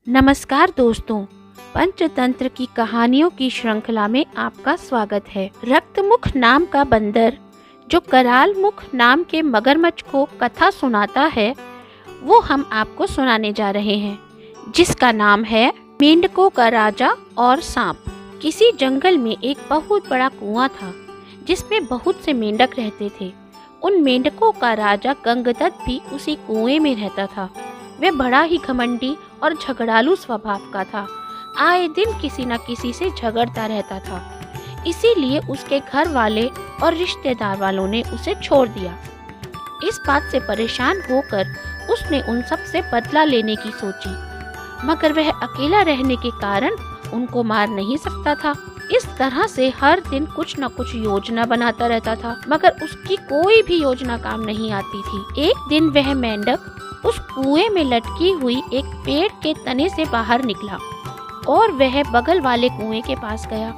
नमस्कार दोस्तों, पंचतंत्र की कहानियों की श्रृंखला में आपका स्वागत है। रक्तमुख नाम का बंदर जो कराल मुख नाम के मगरमच्छ को कथा सुनाता है, वो हम आपको सुनाने जा रहे हैं, जिसका नाम है मेंढकों का राजा और सांप। किसी जंगल में एक बहुत बड़ा कुआं था, जिसमें बहुत से मेंढक रहते थे। उन मेंढकों का राजा गंगदत्त भी उसी कुएं में रहता था। वह बड़ा ही घमंडी और झगड़ालू स्वभाव का था। आए दिन किसी न किसी से झगड़ता रहता था। इसीलिए उसके घर वाले और रिश्तेदार वालों ने उसे छोड़ दिया। इस बात से परेशान होकर उसने उन सब से बदला लेने की सोची, मगर वह अकेला रहने के कारण उनको मार नहीं सकता था। इस तरह से हर दिन कुछ न कुछ योजना बनाता रहता था, मगर उसकी कोई भी योजना काम नहीं आती थी। एक दिन वह मेंढक उस कुएं में लटकी हुई एक पेड़ के तने से बाहर निकला और वह बगल वाले कुएं के पास गया।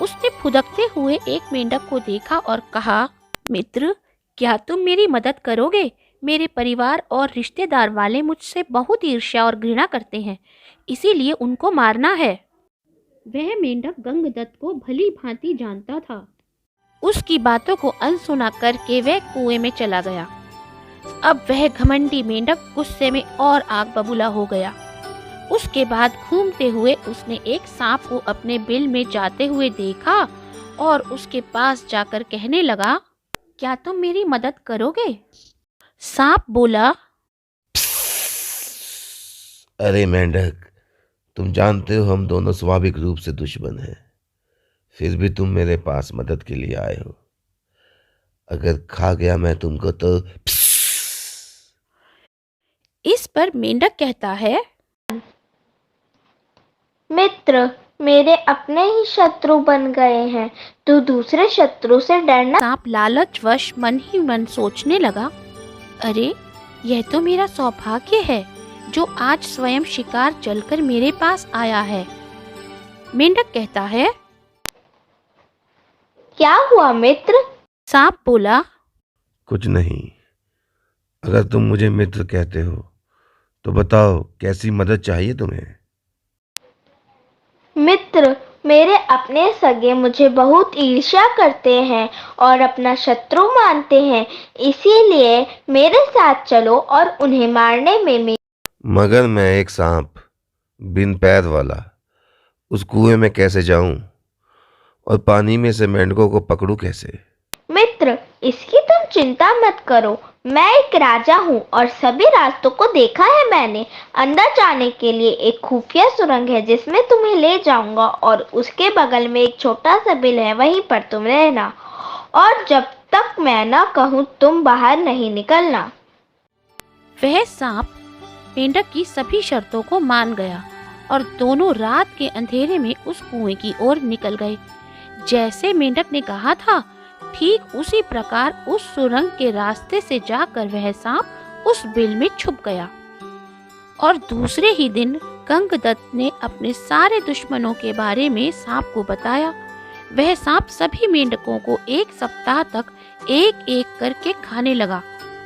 उसने फुदकते हुए एक मेंढक को देखा और कहा, मित्र, क्या तुम मेरी मदद करोगे? मेरे परिवार और रिश्तेदार वाले मुझसे बहुत ईर्ष्या और घृणा करते हैं, इसीलिए उनको मारना है। वह मेंढक गंगदत्त को भली भांति जानता था। उसकी बातों को अनसुना करके वह कुएं में चला गया। अब वह घमंडी मेंढक गुस्से में और आग बबूला हो गया। उसके बाद घूमते हुए उसने एक सांप को अपने बिल में जाते हुए देखा और उसके पास जाकर कहने लगा, क्या तुम मेरी मदद करोगे? सांप बोला, अरे मेंढक, तुम जानते हो हम दोनों स्वाभाविक रूप से दुश्मन हैं, फिर भी तुम मेरे पास मदद के लिए आए हो। अगर खा गया मैं तुमको तो। इस पर मेंढक कहता है, मित्र, मेरे अपने ही शत्रु बन गए हैं, तू दूसरे शत्रु से डरना। सांप लालचवश मन ही मन सोचने लगा, अरे यह तो मेरा सौभाग्य है जो आज स्वयं शिकार चलकर मेरे पास आया है। मेंढक कहता है, क्या हुआ मित्र? सांप बोला, कुछ नहीं। अगर तुम मुझे मित्र कहते हो तो बताओ कैसी मदद चाहिए तुम्हें? मित्र, मेरे अपने सगे मुझे बहुत ईर्ष्या करते हैं और अपना शत्रु मानते हैं, इसीलिए मेरे साथ चलो और उन्हें मारने में मगर मैं एक सांप बिन पैर वाला उस कुएं में कैसे जाऊं और पानी में से मेंढकों को पकड़ूं कैसे? मित्र, इसकी तुम चिंता मत करो। मैं एक राजा हूँ और सभी रास्तों को देखा है मैंने। अंदर जाने के लिए एक खुफिया सुरंग है जिसमें तुम्हें ले जाऊंगा और उसके बगल में एक छोटा सा बिल है, वहीं पर तुम रहना और जब तक मैं ना कहूँ तुम बाहर नहीं निकलना। वह सांप मेंढक की सभी शर्तों को मान गया और दोनों रात के अंधेरे में उस कुएं की ओर निकल गए। जैसे मेंढक ने कहा था, ठीक उसी प्रकार उस सुरंग के रास्ते से जाकर वह सांप उस बिल में छुप गया। और दूसरे ही दिन गंगदत्त ने अपने सारे दुश्मनों के बारे में सांप को बताया। वह सांप सभी मेंढकों को एक सप्ताह तक एक एक करके खाने लगा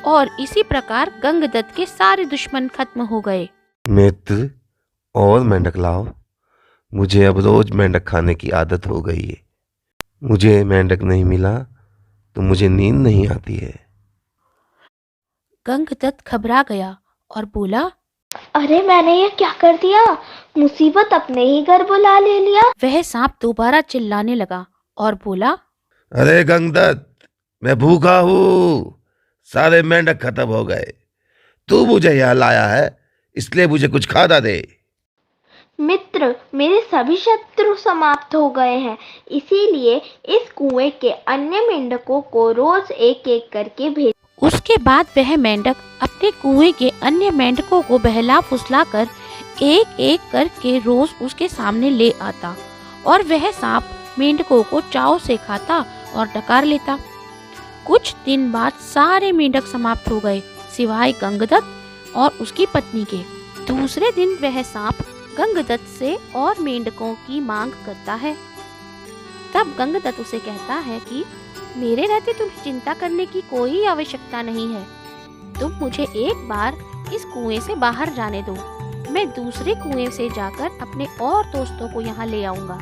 और इसी प्रकार गंगदत्त के सारे दुश्मन खत्म हो गए। मित्र, और मेंढक लाओ, मुझे अब रोज मेंढक खाने की आदत हो गई है। मुझे मेंढक नहीं मिला तो मुझे नींद नहीं आती है। गंगदत्त घबरा गया और बोला, अरे मैंने ये क्या कर दिया? मुसीबत अपने ही घर बुला ले लिया। वह सांप दोबारा चिल्लाने लगा और बोला, अरे गंगदत्त, मैं भूखा हूँ, सारे मेंढक खत्म हो गए। तू मुझे यहाँ लाया है, इसलिए मुझे कुछ खाना दे। मित्र, मेरे सभी शत्रु समाप्त हो गए हैं, इसीलिए इस कुएं के अन्य मेंढकों को रोज एक एक करके भेज। उसके बाद वह मेंढक अपने कुएं के अन्य मेंढकों को बहला फुसलाकर एक एक करके रोज उसके सामने ले आता और वह सांप मेंढकों को चाव से खाता और डकार लेता। कुछ दिन बाद सारे मेंढक समाप्त हो गए, सिवाय गंगदत्त और उसकी पत्नी के। दूसरे दिन वह सांप गंगदत्त से और मेंढकों की मांग करता है। तब गंगदत्त उसे कहता है कि मेरे रहते तुम्हें चिंता करने की कोई आवश्यकता नहीं है। तुम मुझे एक बार इस कुएं से बाहर जाने दो, मैं दूसरे कुएं से जाकर अपने और दोस्तों को यहाँ ले आऊंगा,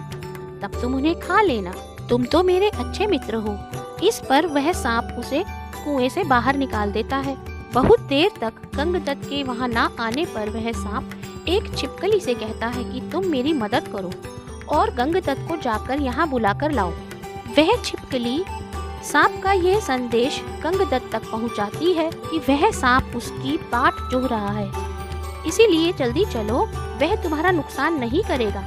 तब तुम उन्हें खा लेना। तुम तो मेरे अच्छे मित्र हो। इस पर वह सांप उसे कुएं से बाहर निकाल देता है। बहुत देर तक गंगदत्त के वहाँ ना आने पर वह सांप एक छिपकली से कहता है कि तुम मेरी मदद करो और गंगदत्त को जाकर यहाँ बुलाकर लाओ। वह छिपकली सांप का यह संदेश गंगदत्त तक पहुँचाती है कि वह सांप उसकी बाट जोह रहा है, इसीलिए जल्दी चलो, वह तुम्हारा नुकसान नहीं करेगा।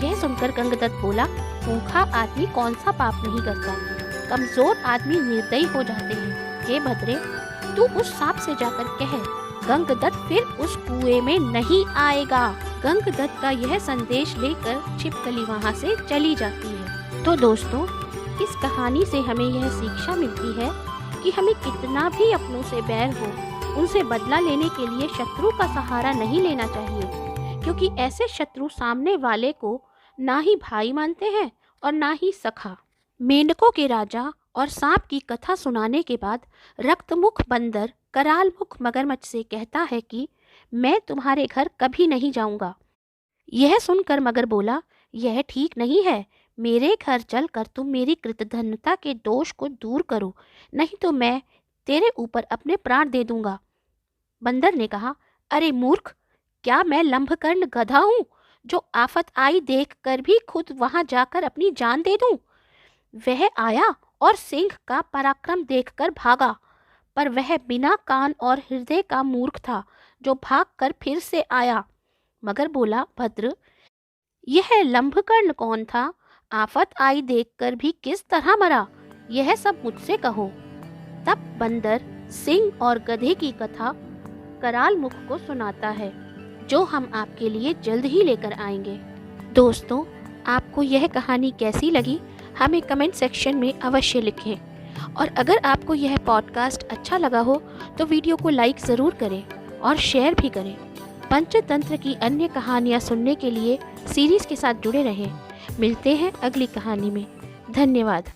यह सुनकर गंगदत्त बोला, भूखा आदमी कौन सा पाप नहीं करता, कमजोर आदमी निर्दयी हो जाते हैं। हे भद्रे, तू उस सांप से जाकर कह, गंगदत्त फिर उस कुएं में नहीं आएगा। गंगदत्त का यह संदेश लेकर छिपकली वहाँ से चली जाती है। तो दोस्तों, इस कहानी से हमें यह शिक्षा मिलती है कि हमें कितना भी अपनों से बैर हो, उनसे बदला लेने के लिए शत्रु का सहारा नहीं लेना चाहिए, क्योंकि ऐसे शत्रु सामने वाले को ना ही भाई मानते हैं और ना ही सखा। मेंढकों के राजा और सांप की कथा सुनाने के बाद रक्तमुख बंदर कराल मुख मगरमच्छ से कहता है कि मैं तुम्हारे घर कभी नहीं जाऊंगा। यह सुनकर मगर बोला, यह ठीक नहीं है, मेरे घर चलकर तुम मेरी कृतघ्नता के दोष को दूर करो, नहीं तो मैं तेरे ऊपर अपने प्राण दे दूंगा। बंदर ने कहा, अरे मूर्ख, क्या मैं लंबकर्ण गधा हूँ जो आफत आई देखकर भी खुद वहां जाकर अपनी जान दे दूं? वह आया और सिंह का पराक्रम देखकर भागा, पर वह बिना कान और हृदय का मूर्ख था जो भागकर फिर से आया। मगर बोला, भद्र, यह लंबकर्ण कौन था? आफत आई देखकर भी किस तरह मरा? यह सब मुझसे कहो। तब बंदर सिंह और गधे की कथा कराल मुख को सुनाता है, जो हम आपके लिए जल्द ही लेकर आएंगे। दोस्तों, आपको यह कहानी कैसी लगी हमें कमेंट सेक्शन में अवश्य लिखें, और अगर आपको यह पॉडकास्ट अच्छा लगा हो तो वीडियो को लाइक ज़रूर करें और शेयर भी करें। पंचतंत्र की अन्य कहानियाँ सुनने के लिए सीरीज़ के साथ जुड़े रहें। मिलते हैं अगली कहानी में। धन्यवाद।